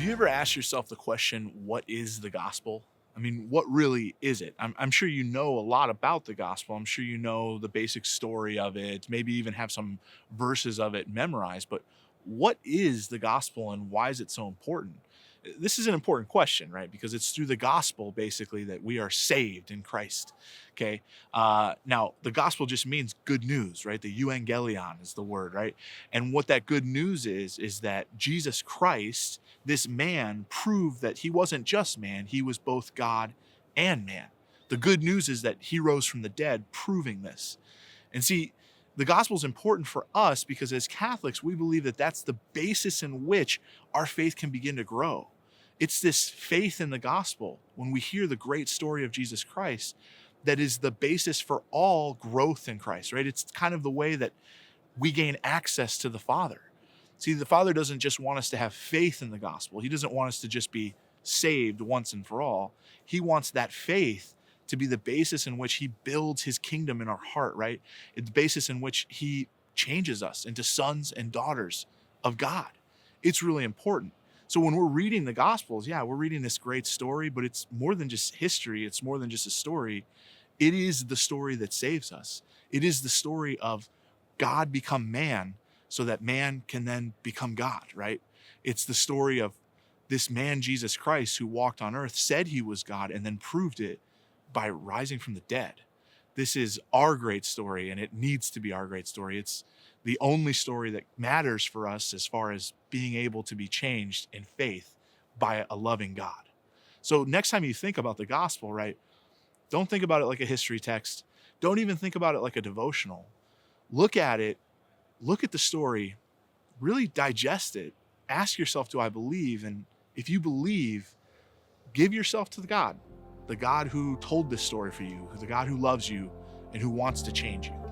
you ever ask yourself the question, what is the gospel? I mean, what really is it? I'm sure you know a lot about the gospel. I'm sure you know the basic story of it, maybe even have some verses of it memorized. But what is the gospel and why is it so important? This is an important question, right? Because it's through the gospel, basically, that we are saved in Christ. Okay. Now, the gospel just means good news, right? The euangelion is the word, right? And what that good news is that Jesus Christ, this man, proved that he wasn't just man, he was both God and man. The good news is that he rose from the dead, proving this. And see, the gospel is important for us because as Catholics, we believe that that's the basis in which our faith can begin to grow. It's this faith in the gospel, when we hear the great story of Jesus Christ, that is the basis for all growth in Christ, right? It's kind of the way that we gain access to the Father. See, the Father doesn't just want us to have faith in the gospel. He doesn't want us to just be saved once and for all. He wants that faith to be the basis in which he builds his kingdom in our heart, right? It's the basis in which he changes us into sons and daughters of God. It's really important. So when we're reading the gospels, yeah, we're reading this great story, but it's more than just history. It's more than just a story. It is the story that saves us. It is the story of God become man so that man can then become God, right? It's the story of this man, Jesus Christ, who walked on earth, said he was God, and then proved it by rising from the dead. This is our great story, and it needs to be our great story. It's the only story that matters for us as far as being able to be changed in faith by a loving God. So next time you think about the gospel, right, don't think about it like a history text. Don't even think about it like a devotional. Look at it, look at the story, really digest it. Ask yourself, do I believe? And if you believe, give yourself to the God who told this story for you, the God who loves you and who wants to change you.